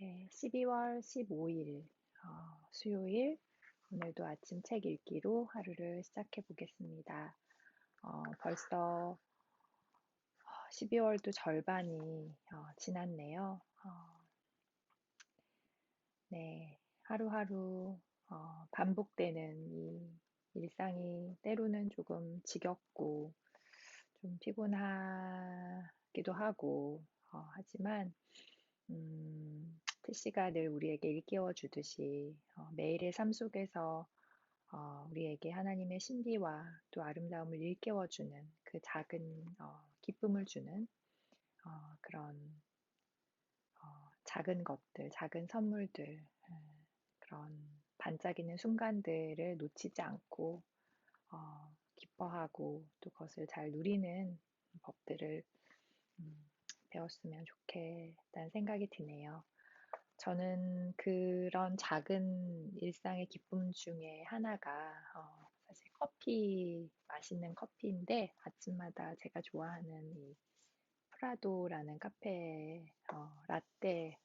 네, 12월 15일 수요일 오늘도 아침 책 읽기로 하루를 시작해 보겠습니다. 벌써 12월도 절반이 지났네요. 네, 하루하루 반복되는 이 일상이 때로는 조금 지겹고 좀 피곤하기도 하고 하지만 TC가 늘 우리에게 일깨워 주듯이 매일의 삶 속에서 우리에게 하나님의 신비와 또 아름다움을 일깨워 주는 그 작은 기쁨을 주는 그런 작은 것들, 작은 선물들, 그런 반짝이는 순간들을 놓치지 않고 기뻐하고 또 그것을 잘 누리는 법들을 배웠으면 좋겠다는 생각이 드네요. 저는 그런 작은 일상의 기쁨 중에 하나가 사실 맛있는 커피인데 아침마다 제가 좋아하는 이 프라도라는 카페 라떼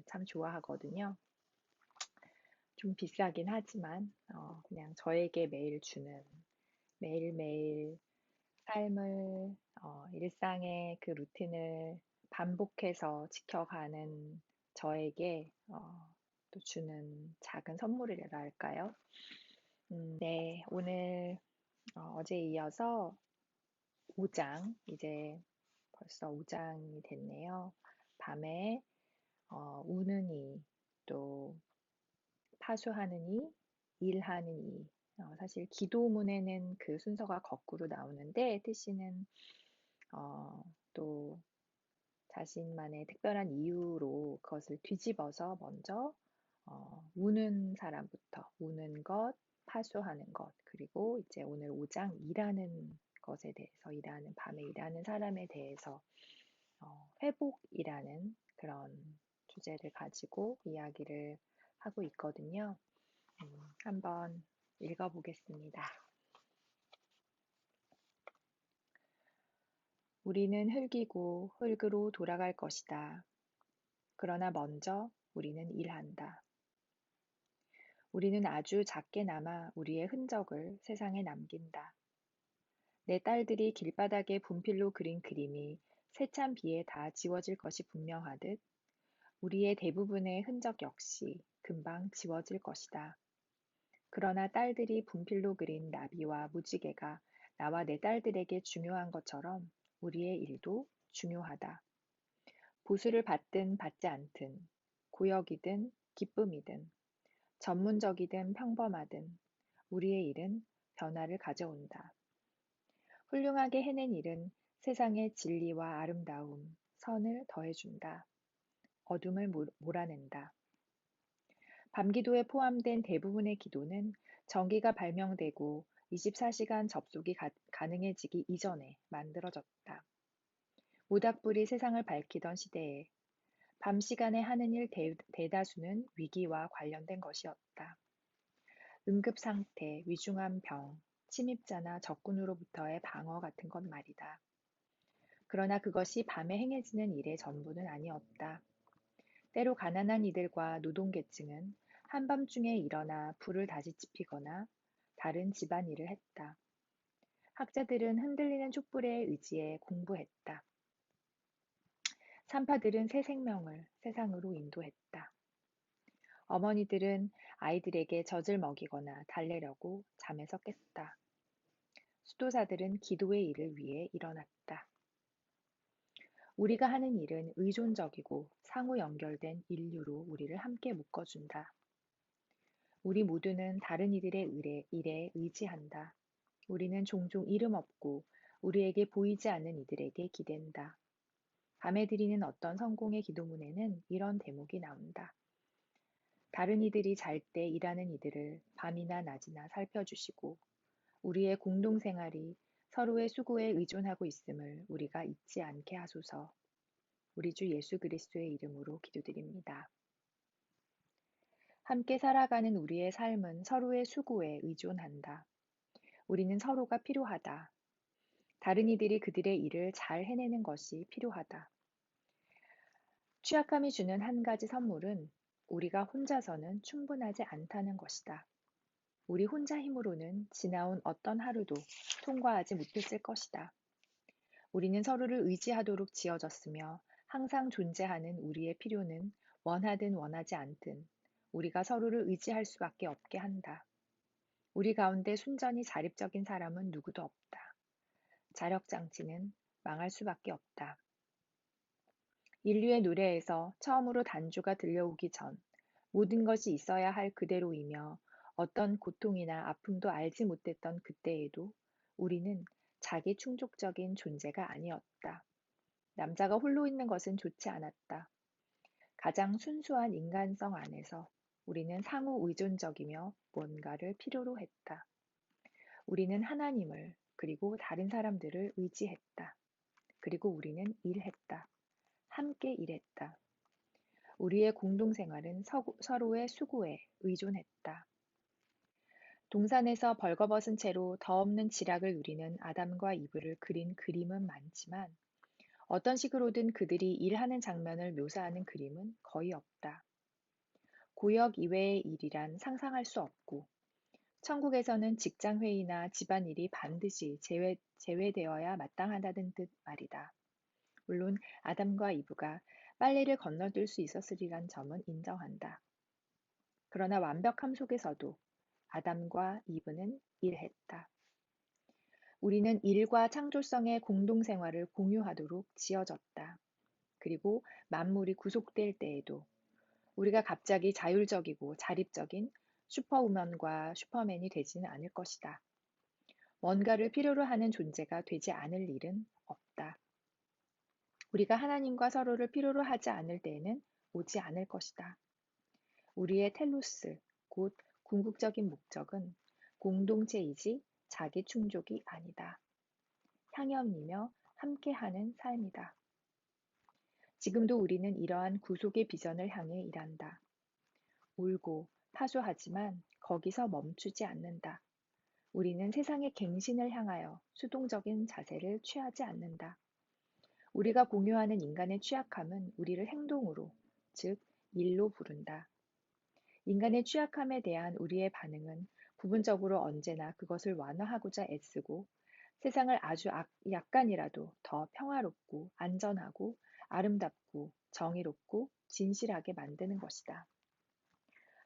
참 좋아하거든요. 좀 비싸긴 하지만 그냥 저에게 매일 주는 매일매일 삶을 일상의 그 루틴을 반복해서 지켜가는 저에게 또 주는 작은 선물이라 할까요? 네, 오늘 어제에 이어서 5장, 이제 벌써 5장이 됐네요. 밤에 우는 이, 또 파수하는 이, 일하는 이. 사실 기도문에는 그 순서가 거꾸로 나오는데 뜻이는 또 자신만의 특별한 이유로 그것을 뒤집어서 먼저 우는 사람부터 우는 것, 파수하는 것, 그리고 이제 오늘 5장 일하는 것에 대해서 일하는 밤에 일하는 사람에 대해서 회복이라는 그런 주제를 가지고 이야기를 하고 있거든요. 한번 읽어보겠습니다. 우리는 흙이고 흙으로 돌아갈 것이다. 그러나 먼저 우리는 일한다. 우리는 아주 작게나마 우리의 흔적을 세상에 남긴다. 내 딸들이 길바닥에 분필로 그린 그림이 세찬 비에 다 지워질 것이 분명하듯 우리의 대부분의 흔적 역시 금방 지워질 것이다. 그러나 딸들이 분필로 그린 나비와 무지개가 나와 내 딸들에게 중요한 것처럼 우리의 일도 중요하다. 보수를 받든 받지 않든, 고역이든 기쁨이든, 전문적이든 평범하든, 우리의 일은 변화를 가져온다. 훌륭하게 해낸 일은 세상의 진리와 아름다움, 선을 더해준다. 어둠을 몰아낸다. 밤기도에 포함된 대부분의 기도는 전기가 발명되고 24시간 접속이 가능해지기 이전에 만들어졌다. 모닥불이 세상을 밝히던 시대에 밤 시간에 하는 일 대다수는 위기와 관련된 것이었다. 응급상태, 위중한 병, 침입자나 적군으로부터의 방어 같은 것 말이다. 그러나 그것이 밤에 행해지는 일의 전부는 아니었다. 때로 가난한 이들과 노동계층은 한밤중에 일어나 불을 다시 지피거나 다른 집안일을 했다. 학자들은 흔들리는 촛불에 의지해 공부했다. 산파들은 새 생명을 세상으로 인도했다. 어머니들은 아이들에게 젖을 먹이거나 달래려고 잠에서 깼다. 수도사들은 기도의 일을 위해 일어났다. 우리가 하는 일은 의존적이고 상호 연결된 인류로 우리를 함께 묶어준다. 우리 모두는 다른 이들의 일에 의지한다. 우리는 종종 이름 없고 우리에게 보이지 않는 이들에게 기댄다. 밤에 드리는 어떤 성공의 기도문에는 이런 대목이 나온다. 다른 이들이 잘 때 일하는 이들을 밤이나 낮이나 살펴주시고 우리의 공동생활이 서로의 수고에 의존하고 있음을 우리가 잊지 않게 하소서. 우리 주 예수 그리스도의 이름으로 기도드립니다. 함께 살아가는 우리의 삶은 서로의 수고에 의존한다. 우리는 서로가 필요하다. 다른 이들이 그들의 일을 잘 해내는 것이 필요하다. 취약함이 주는 한 가지 선물은 우리가 혼자서는 충분하지 않다는 것이다. 우리 혼자 힘으로는 지나온 어떤 하루도 통과하지 못했을 것이다. 우리는 서로를 의지하도록 지어졌으며 항상 존재하는 우리의 필요는 원하든 원하지 않든 우리가 서로를 의지할 수밖에 없게 한다. 우리 가운데 순전히 자립적인 사람은 누구도 없다. 자력장치는 망할 수밖에 없다. 인류의 노래에서 처음으로 단주가 들려오기 전 모든 것이 있어야 할 그대로이며 어떤 고통이나 아픔도 알지 못했던 그때에도 우리는 자기 충족적인 존재가 아니었다. 남자가 홀로 있는 것은 좋지 않았다. 가장 순수한 인간성 안에서 우리는 상호 의존적이며 뭔가를 필요로 했다. 우리는 하나님을 그리고 다른 사람들을 의지했다. 그리고 우리는 일했다. 함께 일했다. 우리의 공동생활은 서로의 수고에 의존했다. 동산에서 벌거벗은 채로 더 없는 지락을 누리는 아담과 이브를 그린 그림은 많지만 어떤 식으로든 그들이 일하는 장면을 묘사하는 그림은 거의 없다. 구역 이외의 일이란 상상할 수 없고 천국에서는 직장 회의나 집안일이 반드시 제외되어야 마땅하다는 뜻 말이다. 물론 아담과 이브가 빨래를 건너뛸 수 있었으리란 점은 인정한다. 그러나 완벽함 속에서도 아담과 이브는 일했다. 우리는 일과 창조성의 공동생활을 공유하도록 지어졌다. 그리고 만물이 구속될 때에도 우리가 갑자기 자율적이고 자립적인 슈퍼우먼과 슈퍼맨이 되지는 않을 것이다. 뭔가를 필요로 하는 존재가 되지 않을 일은 없다. 우리가 하나님과 서로를 필요로 하지 않을 때에는 오지 않을 것이다. 우리의 텔로스, 곧 궁극적인 목적은 공동체이지 자기 충족이 아니다. 향연이며 함께하는 삶이다. 지금도 우리는 이러한 구속의 비전을 향해 일한다. 울고 파소하지만 거기서 멈추지 않는다. 우리는 세상의 갱신을 향하여 수동적인 자세를 취하지 않는다. 우리가 공유하는 인간의 취약함은 우리를 행동으로, 즉 일로 부른다. 인간의 취약함에 대한 우리의 반응은 부분적으로 언제나 그것을 완화하고자 애쓰고 세상을 아주 약간이라도 더 평화롭고 안전하고 아름답고 정의롭고 진실하게 만드는 것이다.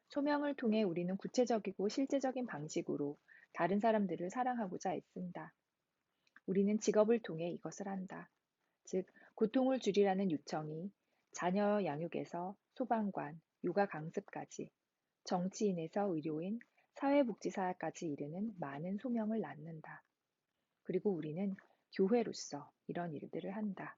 소명을 통해 우리는 구체적이고 실제적인 방식으로 다른 사람들을 사랑하고자 애쓴다. 우리는 직업을 통해 이것을 한다. 즉, 고통을 줄이라는 요청이 자녀 양육에서 소방관, 육아 강습까지 정치인에서 의료인, 사회복지사까지 이르는 많은 소명을 낳는다. 그리고 우리는 교회로서 이런 일들을 한다.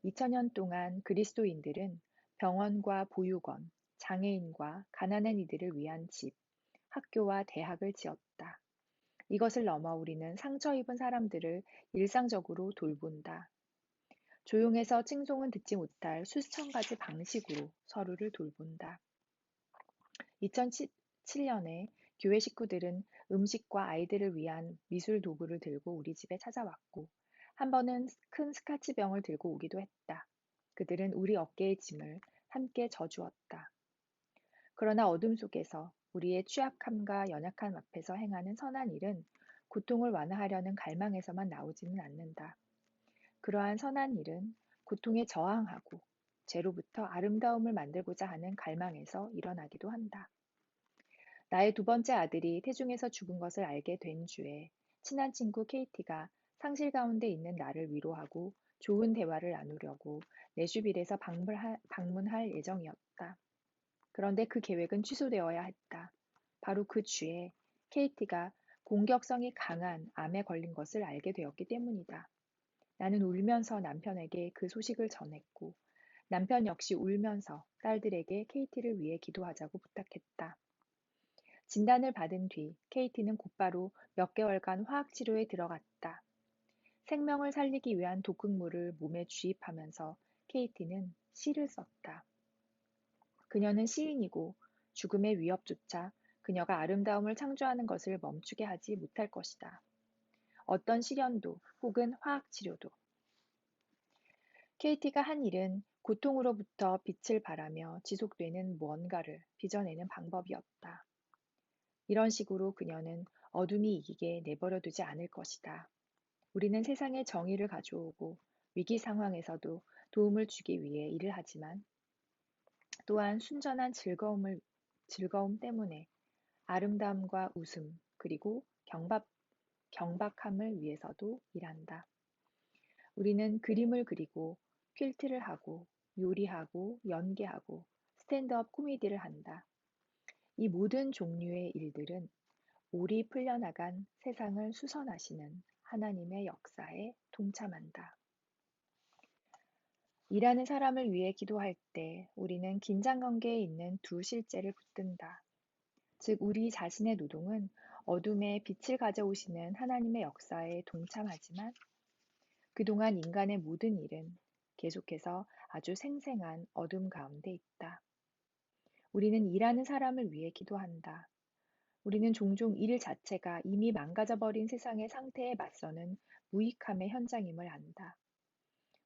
2000년 동안 그리스도인들은 병원과 보육원, 장애인과 가난한 이들을 위한 집, 학교와 대학을 지었다. 이것을 넘어 우리는 상처 입은 사람들을 일상적으로 돌본다. 조용해서 칭송은 듣지 못할 수천 가지 방식으로 서로를 돌본다. 2007년에 교회 식구들은 음식과 아이들을 위한 미술 도구를 들고 우리 집에 찾아왔고, 한 번은 큰 스카치병을 들고 오기도 했다. 그들은 우리 어깨의 짐을 함께 져주었다. 그러나 어둠 속에서 우리의 취약함과 연약함 앞에서 행하는 선한 일은 고통을 완화하려는 갈망에서만 나오지는 않는다. 그러한 선한 일은 고통에 저항하고 죄로부터 아름다움을 만들고자 하는 갈망에서 일어나기도 한다. 나의 두 번째 아들이 태중에서 죽은 것을 알게 된 주에 친한 친구 케이티가 상실 가운데 있는 나를 위로하고 좋은 대화를 나누려고 내슈빌에서 방문할 예정이었다. 그런데 그 계획은 취소되어야 했다. 바로 그 주에 케이티가 공격성이 강한 암에 걸린 것을 알게 되었기 때문이다. 나는 울면서 남편에게 그 소식을 전했고 남편 역시 울면서 딸들에게 케이티를 위해 기도하자고 부탁했다. 진단을 받은 뒤 케이티는 곧바로 몇 개월간 화학치료에 들어갔다. 생명을 살리기 위한 독극물을 몸에 주입하면서 케이티는 시를 썼다. 그녀는 시인이고 죽음의 위협조차 그녀가 아름다움을 창조하는 것을 멈추게 하지 못할 것이다. 어떤 시련도 혹은 화학치료도. KT가 한 일은 고통으로부터 빛을 발하며 지속되는 무언가를 빚어내는 방법이었다. 이런 식으로 그녀는 어둠이 이기게 내버려 두지 않을 것이다. 우리는 세상에 정의를 가져오고 위기 상황에서도 도움을 주기 위해 일을 하지만 또한 순전한 즐거움 때문에 아름다움과 웃음, 그리고 경박함을 위해서도 일한다. 우리는 그림을 그리고 퀼트를 하고 요리하고 연기하고 스탠드업 코미디를 한다. 이 모든 종류의 일들은 올이 풀려나간 세상을 수선하시는 하나님의 역사에 동참한다. 일하는 사람을 위해 기도할 때 우리는 긴장 관계에 있는 두 실제를 붙든다. 즉, 우리 자신의 노동은 어둠에 빛을 가져오시는 하나님의 역사에 동참하지만 그동안 인간의 모든 일은 계속해서 아주 생생한 어둠 가운데 있다. 우리는 일하는 사람을 위해 기도한다. 우리는 종종 일 자체가 이미 망가져버린 세상의 상태에 맞서는 무익함의 현장임을 안다.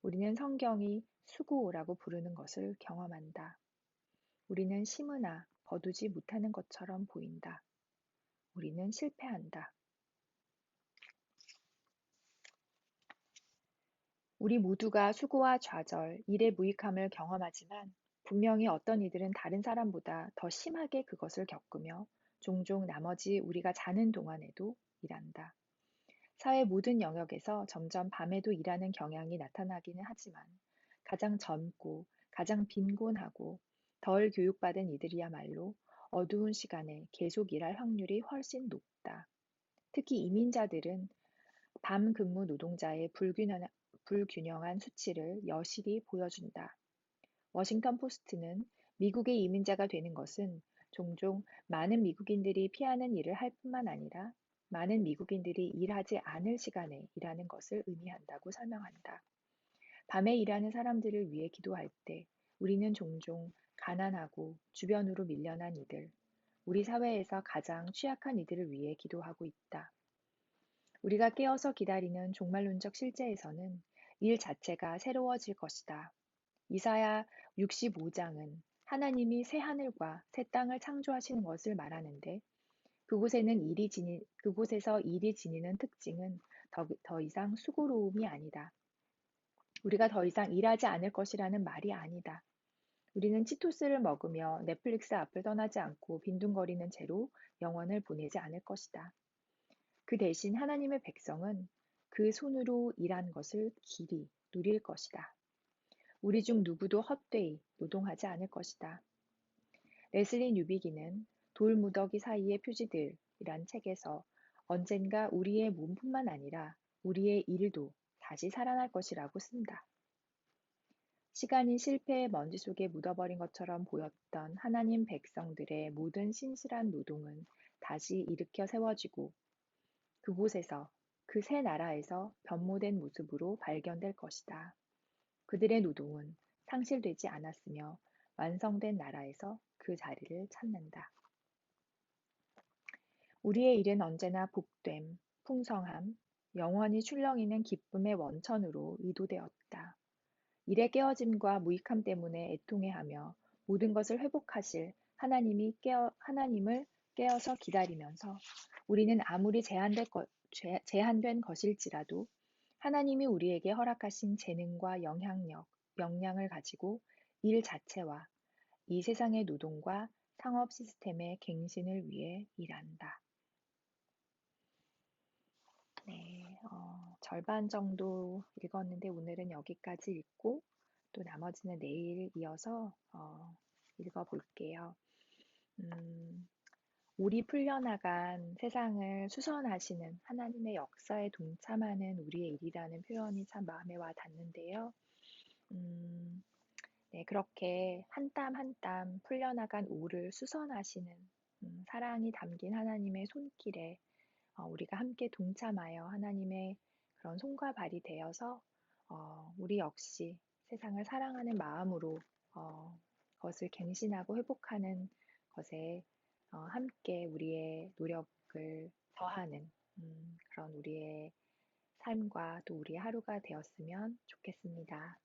우리는 성경이 수고라고 부르는 것을 경험한다. 우리는 심으나 거두지 못하는 것처럼 보인다. 우리는 실패한다. 우리 모두가 수고와 좌절, 일의 무익함을 경험하지만 분명히 어떤 이들은 다른 사람보다 더 심하게 그것을 겪으며 종종 나머지 우리가 자는 동안에도 일한다. 사회 모든 영역에서 점점 밤에도 일하는 경향이 나타나기는 하지만 가장 젊고 가장 빈곤하고 덜 교육받은 이들이야말로 어두운 시간에 계속 일할 확률이 훨씬 높다. 특히 이민자들은 밤 근무 노동자의 불균형한 수치를 여실히 보여준다. 워싱턴 포스트는 미국의 이민자가 되는 것은 종종 많은 미국인들이 피하는 일을 할 뿐만 아니라 많은 미국인들이 일하지 않을 시간에 일하는 것을 의미한다고 설명한다. 밤에 일하는 사람들을 위해 기도할 때 우리는 종종 가난하고 주변으로 밀려난 이들, 우리 사회에서 가장 취약한 이들을 위해 기도하고 있다. 우리가 깨어서 기다리는 종말론적 실제에서는 일 자체가 새로워질 것이다. 이사야 65장은 하나님이 새 하늘과 새 땅을 창조하시는 것을 말하는데 그곳에서 일이 지니는 특징은 더 이상 수고로움이 아니다. 우리가 더 이상 일하지 않을 것이라는 말이 아니다. 우리는 치토스를 먹으며 넷플릭스 앞을 떠나지 않고 빈둥거리는 채로 영원을 보내지 않을 것이다. 그 대신 하나님의 백성은 그 손으로 일한 것을 길이 누릴 것이다. 우리 중 누구도 헛되이 노동하지 않을 것이다. 레슬리 뉴비기는 돌무더기 사이의 표지들이란 책에서 언젠가 우리의 몸뿐만 아니라 우리의 일도 다시 살아날 것이라고 쓴다. 시간이 실패의 먼지 속에 묻어버린 것처럼 보였던 하나님 백성들의 모든 신실한 노동은 다시 일으켜 세워지고 그곳에서 그 새 나라에서 변모된 모습으로 발견될 것이다. 그들의 노동은 상실되지 않았으며 완성된 나라에서 그 자리를 찾는다. 우리의 일은 언제나 복됨, 풍성함, 영원히 출렁이는 기쁨의 원천으로 의도되었다. 일의 깨어짐과 무익함 때문에 애통해하며 모든 것을 회복하실 하나님을 깨어서 기다리면서 우리는 아무리 제한된 것일지라도 하나님이 우리에게 허락하신 재능과 역량을 가지고 일 자체와 이 세상의 노동과 상업 시스템의 갱신을 위해 일한다. 네, 절반 정도 읽었는데 오늘은 여기까지 읽고 또 나머지는 내일 이어서 읽어볼게요. 올이 풀려나간 세상을 수선하시는 하나님의 역사에 동참하는 우리의 일이라는 표현이 참 마음에 와 닿는데요. 네, 그렇게 한 땀 한 땀 풀려나간 올을 수선하시는 사랑이 담긴 하나님의 손길에 우리가 함께 동참하여 하나님의 그런 손과 발이 되어서 우리 역시 세상을 사랑하는 마음으로 그것을 갱신하고 회복하는 것에 함께 우리의 노력을 더하는 그런 우리의 삶과 또 우리의 하루가 되었으면 좋겠습니다.